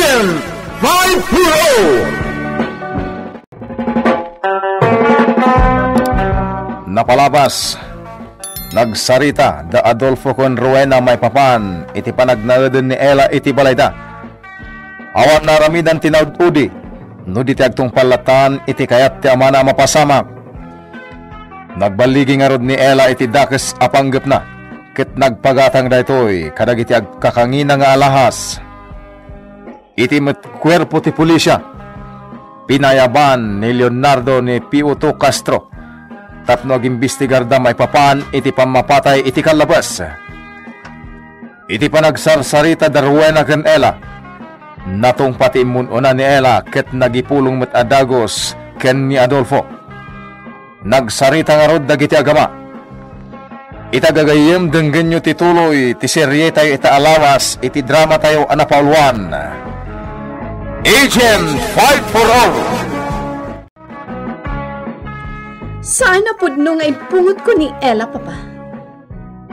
Agent 540! Napalabas, nagsarita da Adolfo kon Rowena may papan, iti panagnaudon ni Ella iti balayda. Awan naramidan tinaud-udi, no di tiagtong palatan iti kayat ti amana mapasamak. Nagbaligi nga rod ni Ella iti dakes apanggap na, ket nagpagatang daytoy kadag iti agkakangina nga alahas. Iti kwerpo ti pulisya, pinayaban ni Leonardo ni Piuto Castro, tapno agimbestigar da may papan iti pamapatay iti kalabas. Iti panagsarsarita da Rowena ken Ella, natong pati imununa ni Ella ket nagipulong met adagos ken ni Adolfo. Nagsarita nga rod dagiti agama. Itagagayem denggenyo tituloy ti serye tayo ita alawas iti drama tayo anapauluan. Agent 540! Sana pudno nga ipungot ko ni Ella, Papa.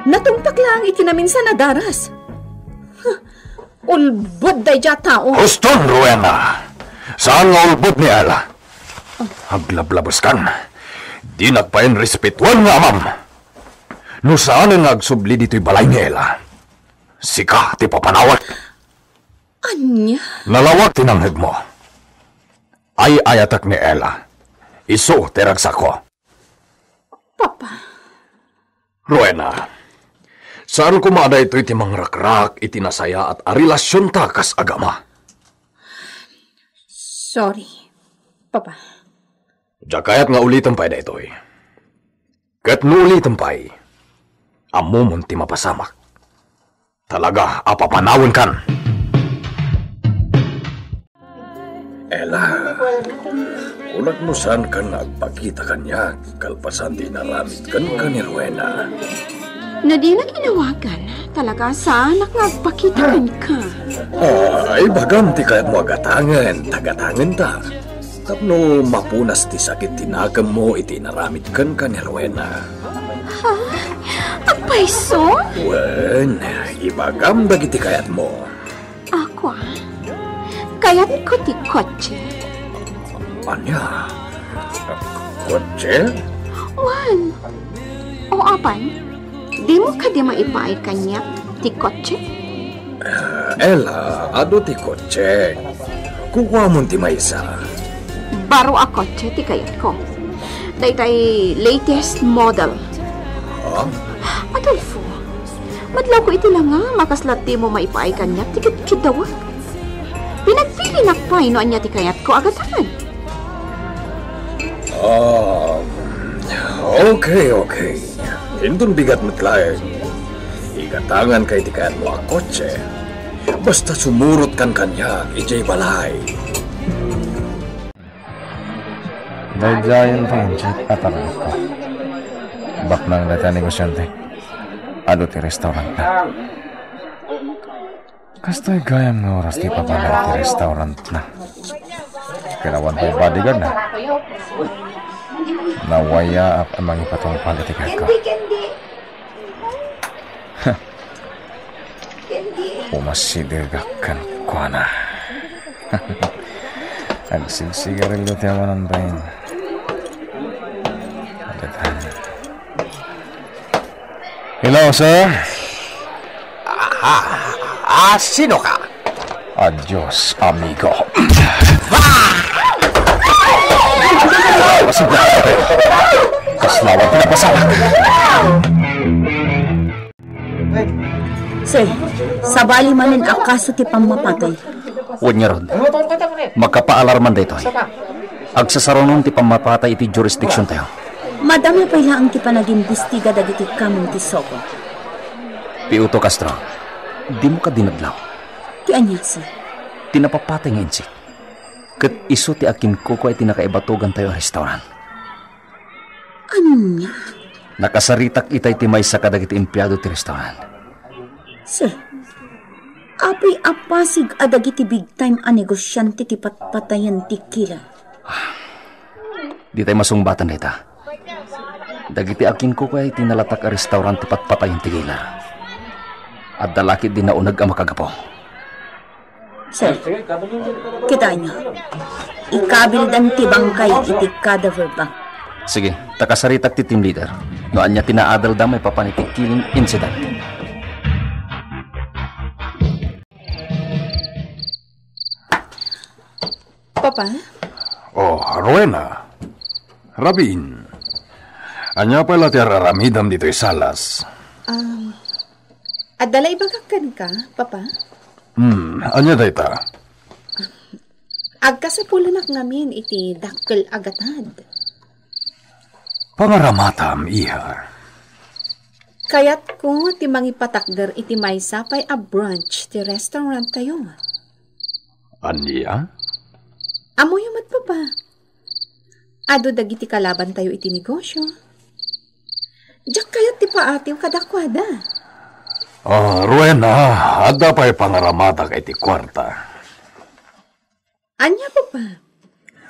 Natungpak lang itinaminsan na daras. Ulbod day dya tao. Huston, Rowena. Saan nga ulbod ni Ella? Aglablabas kan. Di nagpain respetuan nga amam. No saan nga agsubli dito'y balay ni Ella? Sika, ti papanawat. Anya? Nalawag tinanghag mo. Ay ayatak ni Ella. Iso, teragsak ko. Papa. Rowena, saan kumada ito iti mangrakrak, itinasaya at arelasyon takas agama? Sorry, Papa. Jakayat nga ulitan pa'y da ito'y. Kat no ulitan pa'y, amumon ti mapasamak. Talaga, apapanawin kan. Ella, ulat mo saan ka nagpakita kanya, kalpasan di naramit kan ka ni Rowena. Na di na ginawagan, talaga saan nagpakita ka? Ay, bagam ti kayat mo agatangan, tagatangan ta. Tapno mapunas ti sakit tinagam mo, iti naramit kan ka ni Rowena. Ha? Apay so? Wen, ibagam dagiti kayat mo. Ako kayat ko ti kotse. Anya? Kotse? Wan. O apay? Di mo ka di maipaay kanya ti kotse? Ella, ado ti kotse. Kukuha mo ti maysa. Baro a kotse ti kayat ko. Daytay latest model. Ha? Adolfo, madlaw ko iti lang nga makaslat di mo maipaay kanya ti kitdawag. Pinagpili na pa no anya ti kayat ko agatan. Okay. Hindun bigat matlayan. Igatangan kay ti kayat mo ang kotse. Basta sumurot kan kanya, ijay balay. Dahil pa yung chat at alam ko. Bak nang dati negosyante. Ado ti restaurant na. Kastoy gayam nga oras ti papalag ti restaurant na. Kailawan pa yung bodyguard na. Nawaya ang mga ipatong palitikad ko. Umasidirgakan ko na. Agsigsigarilyo ti amanan ba yun? Agatan. Hello, sir? Sino ka? Adios, amigo. Kaslawan pinapasamak. Sir, sabali manin akaso ti pamapatay. Huwag niya ron. Magkapaalarman dito. Agsasaronon ti pamapatay iti jurisdiction tayo. Madami pa ilang ti panag-imbestiga dagiti kamong ti Sogo. Piuto Castro, di mo ka dinadlaw. Ti anya, sir? Tinapapatay nga insik. Kat iso ti akin ko ay tinakaibatugan tayo ang restaurant. Anya? Nakasaritak itay ti may sa kadagiti empleyado ti restaurant. Sir, apay apasig adagiti big time a negosyante ti patpatayan ti kila. Di tayo masungbatan na ita. Dagiti akin ko ay tinalatak a restaurant ti patpatayan ti kila. At dalakit din na unag ang makagapo. Sir, kita nyo. Ikabil dan tibangkay iti cadaver bank. Sige, takasaritak ti team leader. Noan niya tinaadal damay papanitik killing incident. Papa? Oh, Rowena. Rabin. Anya pala ti araramidam dito'y salas. Adalay bagakan ka, Papa? Anya dayta? Agkasapulanak ngamin iti dakkel agatad. Pangaramatam, iha. Kayat ko ti mangipatakder iti maysa pay a brunch ti restaurant tayo. Anya? Amo yumat, Papa. Ado dagiti kalaban tayo iti negosyo. Diyak kayat ti paatiw kadakwada. Rowena, ada pa'y pangaramata kay ti kwarta. Anya, Papa?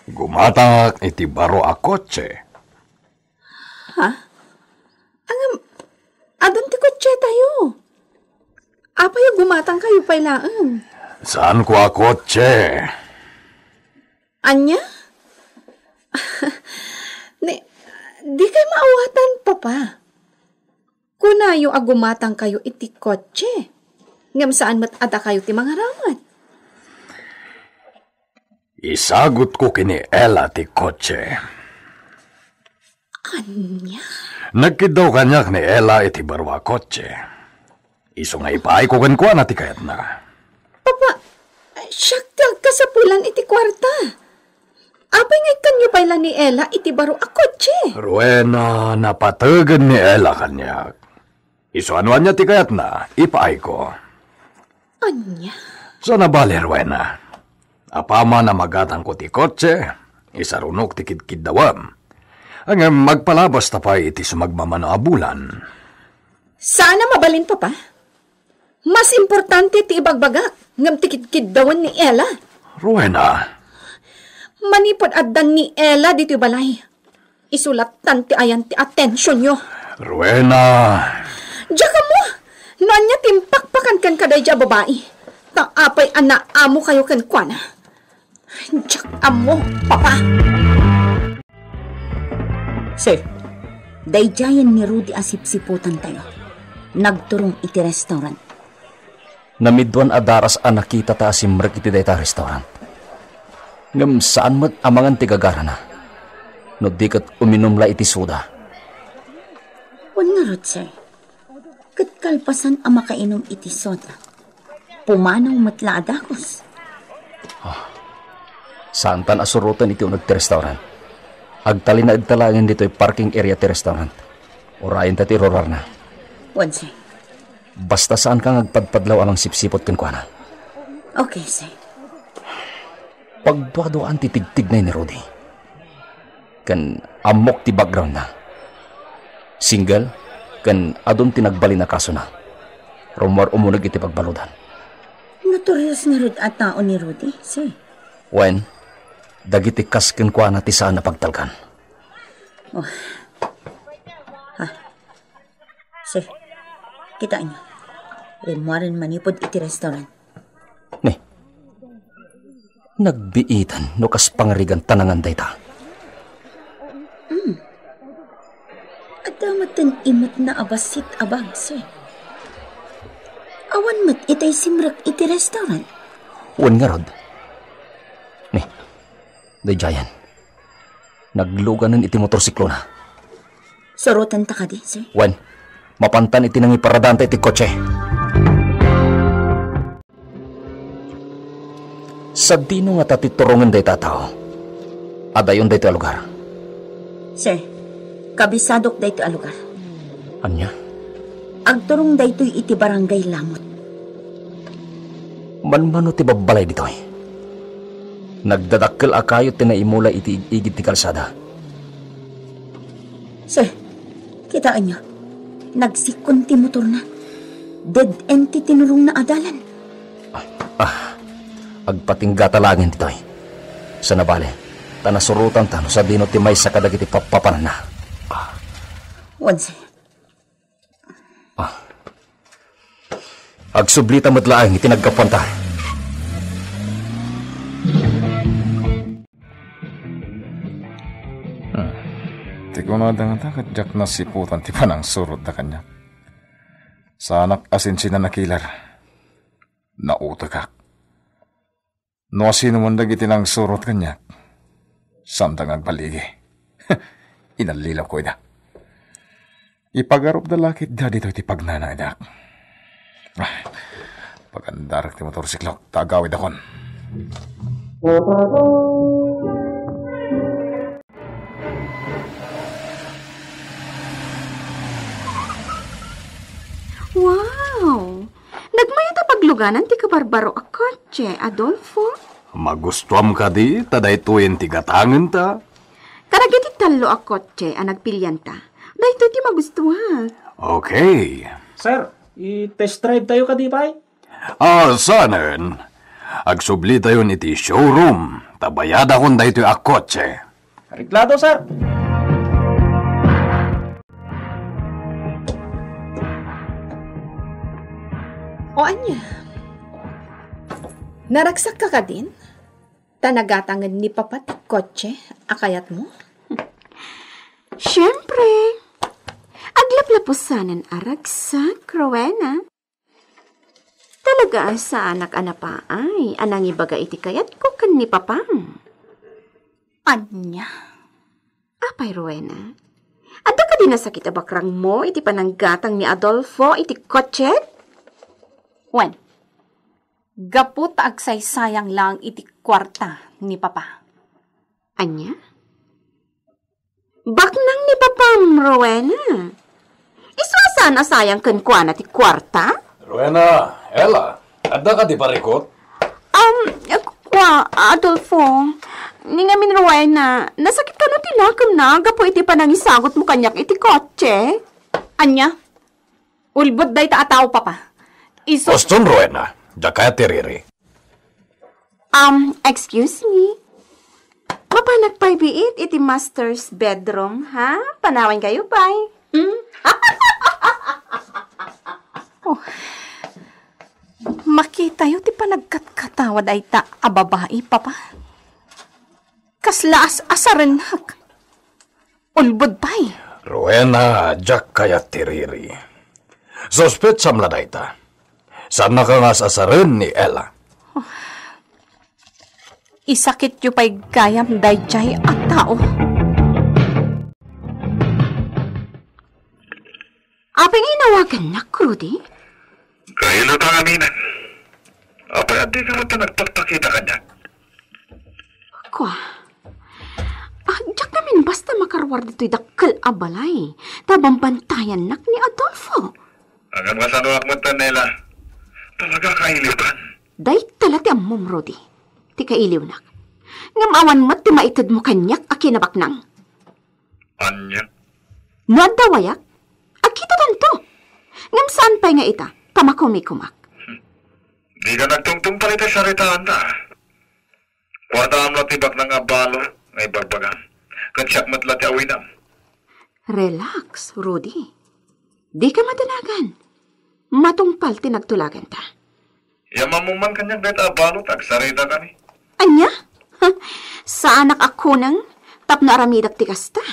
Gumatak iti baro a kotse. Ha? Adon ti kotse tayo. Apay gumatang kayo pailaan. Saan ko a kotse? Anya? Di kay maawatan, Papa. Kunayo agumatang kayo iti kotse. Ngam saan mat ada kayo ti mga ramat. Isagot ko kini Ella ti kotse. Anya? Nagkidaw kanyak ni Ella iti barwa kotse. Iso nga ipaay ko kankwa na ti kayat na. Papa, siyak ka sa pulan iti kwarta. Apay ngay kanyo pala ni Ella iti baro a kotse. Rowena, napatagan ni Ella kanyak. Iso anuan niya ti kayat na, ipaay ko. Anya? So nabali, Rowena. Apama na magatang ko ti kotse, isarunok ti kidkidawam. Ang magpalabas tapay iti sumagmamano a bulan. Sana mabalin, Papa. Mas importante ti ibagbagak ngam ti kidkiddawan ni Ella. Rowena. Manipod addan ni Ella dito balay. Isulatan ti ayan ti atensyon nyo. Rowena. Diyan mo! Noan niya timpakpakan kan kaday dya babae. Taapay amo kayo kan kwana. Diyan mo, Papa. Sir, dayjayan ni Rudy asipsiputan tayo. Nagturong iti restaurant. Namidwan adaras a nakita ta asimrek iti dayta restaurant. Ngam saan mat amangan tigagara na. No di kat uminumla iti soda. Wan nga rod, sir. Kat kalpasan ang makainom iti soda. Pumanaw matla adakos. Saan tan asurutan iti unag ti restaurant. Agtali na agtalangan dito'y parking area ti restaurant. Orayin ta ti rorar na. Wan, sir. Basta saan kang agpadpadlaw amang sipsipot kan kwa na. Okay, sir. Pagduaduan ti tigtig na ni Rudy. Kan amok ti background na. Single, kan adon tinagbali na kaso na. Rumor umunag iti pagbaludan. Notorious nga rod at tao ni Rudy, sir. When, dagiti kasken kwa na ti saan na pagtalkan. Oh. Ha. Sir, kita niyo. Rimuaran manipod iti restaurant. Ne, nagbiitan no kas pangarigan tanangan dayta. At damatan imot na abasit abang, sir. Awan mat itay simrak iti restaurant. Wan nga rod. Ne, dayjayan. Nagluganan iti motorsiklo na. Sorotan ta ka di, sir. Wan, mapantan iti nang iparadanta iti kotse. Sa dino nga tatiturungan day tataw. Adayon day ito lugar. Sir, kabisadok day ito alugar. Anya? Agturong day ito'y iti barangay Lamot. Manmano ti babalay dito eh. Nagdadakkel akayo tinaimula iti igid ti kalsada. Sir, kitaan niyo. Nagsikon ti motor na. Dead end ti tinurong na adalan. Agpatingga talangin dito eh. Sa nabali, tanasurutan tano sa dino ti may sa kadagiti papapanan na. Wan, sir. Agsublita madlaang iti nagkapunta. Sigurado nga takadyak na siputan ti panang surot na kanya. Sa anak asin sina nakilar. Nautagak. No sino man dagiti nang surot kanya. Samtang agbaligi. Inalilaw ko ida. Ipagarup da lakit da dito iti pagnanay dak. Pagandarak ti motorsiklok. Tagawid akon. Wow! Nagmayat a pagluganan ti kabarbaro a kotse, Adolfo. Magustuam ka di, taday tuyen ti gatangan ta. Karagiti talo a kotse a nagpilyan ta. Dahito ti magustuhan. Okay. Sir, i-test drive tayo ka di ba? Sanen. Agsubli tayo iti showroom. Tabayada kon dahito a kotse. Reglado, sir. O anya? Naragsak ka din? Tanagatangan ni Papa ti kotse, akayat mo? Siyempre. Aglaplapusanan aragsak, Rowena. Talaga sa anak-ana pa ay anang ibaga iti kayat ko kan ni Papang. Anya? Apay, Rowena. Ada ka din nasakit abakrang mo iti pananggatang ni Adolfo iti kotse? Wen, gapot agsaysayang lang iti kwarta ni Papa. Anya? Baknang ni Papam, Rowena. Iswasan na sayang kenkwana ti kwarta? Rowena, Ella, ada ka di parikot? Adolfo. Ningamin, Rowena, nasakit ka na tinakam na, gapo iti panangisagot mo kanyak iti kotse. Anya? Ulbod day taataw, Papa. Oston, Rowena, da kaya tiriri. Excuse me. Mapanak pa'y biit iti master's bedroom, ha? Panawan kayo pa'y. Makita yu ti panagkatkatawad ay ta ababai, Papa. Kasla asarenak. Ulbod pa'y. Rowena, jak kaya tiriri. Sospet samla dayta. Sana ka nga sasarin ni Ella. Isakit yu pa'y gayam dayjay at tao. Apeng inawagan na, Rudy? Kaya na tanganinan. Apay, adi ka mo ito nagpagpakita ka niya. Kwa. Diyak namin basta makarwar dito'y dakkel abalay. Tabang bantayan nak ni Adolfo. Agan masanuak mo ito, Nela. Talaga kailipan. Day talati ang mom, Rudy. Ti kailiw nak. Ngamawan mo ti maitid mo kanyak a kinabaknang. Anya? No adawayak? Akita tanto. Ngam saan pa'y nga ita? Tamakumikumak. Di ka nagtungtung pa ito sa ritaan na. Kwarta ang latibak ng abalo ngay bagbagan. Kansiyak matlati awinam. Relax, Rudy. Di ka matanagan. Matungpal tinagtulagan ta. Yaman mo man kanyang dahil abalo tagsarita ka ni. Anya? Sa anak ako nang tapno aramidak ti kasta.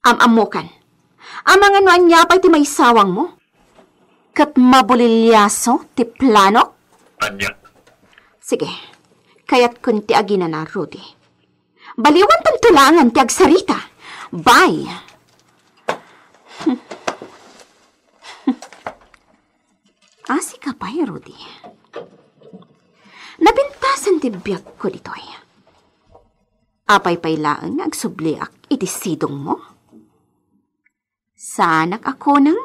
Amamukan. Amang ano anya pa'y ti may sawang mo. Kat mabulilyaso ti plano. Anya? Sige, kaya't kun ti agina na, Rudy. Baliwan tantulangan ti agsarita. Bye! Asi ka pa, Rudy. Napintasan ti biyak ko ditoy. Apay-pay laang agsubliak iti sidong mo. Sa anak ako nang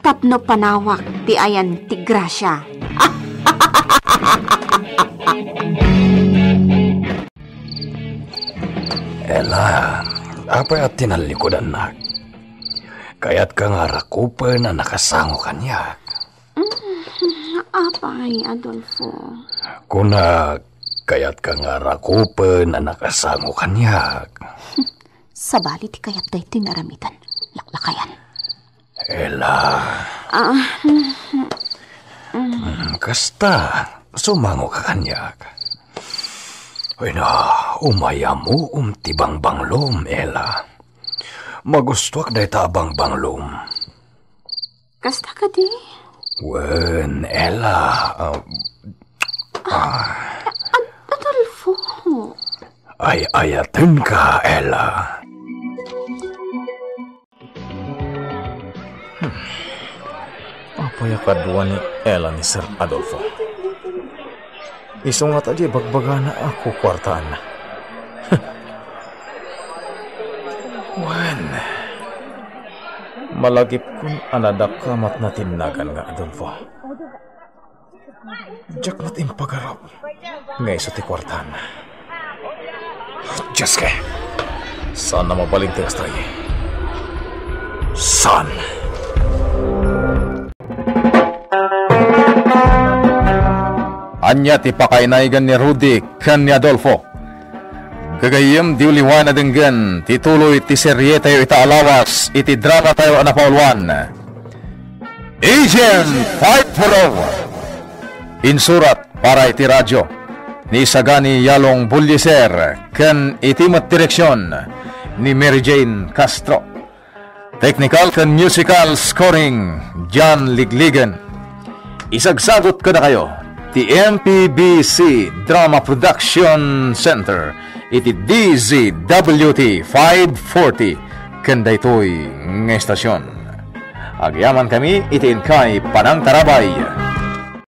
tapno panawak ti ayan ti grasya. Ella, apa at tinalikodan na? Kaya't ka nga rakupan na nakasango kanyak. Apay, Adolfo. Kuna, kaya't ka nga rakupan na nakasango kanyak. Sabali ti kayat day tinaramitan. Laklakayan. Ella. Kasta, sumango ka kanyak. Uy na, umaya mo tibang banglom, Ella. Magustuak day tabang banglom. Kasta ka di? Wen, Ella. Adolfo. Ayatin ka, Ella. Apa ya kadua ni Ella ni Sir Adolfo? Isungat aja bagbagana aku kwartaan na. Wan. Malagip kun anadak kamat na tinagan nga Adolfo. Jak natin pagarap. Ngay sa ti kwartaan na. Diyos ka. Sana mabaling tigas tayo. San. Anya ti pakainaigan ni Rudy kan ni Adolfo. Gagayem di uliwan na denggan tituloy ti serye tayo itaalawas iti drama tayo anapaulwan. Agent Fight for All. Insurat para iti radyo ni Sagani Yalong Bulyeser kan itimat direksyon ni Mary Jane Castro. Technical kan musical scoring John Ligligan. Isagsagot ko na kayo ti MPBC Drama Production Center iti DZWT 540 kanda ito'y ng estasyon. Agyaman kami iti inkay Panang Tarabay.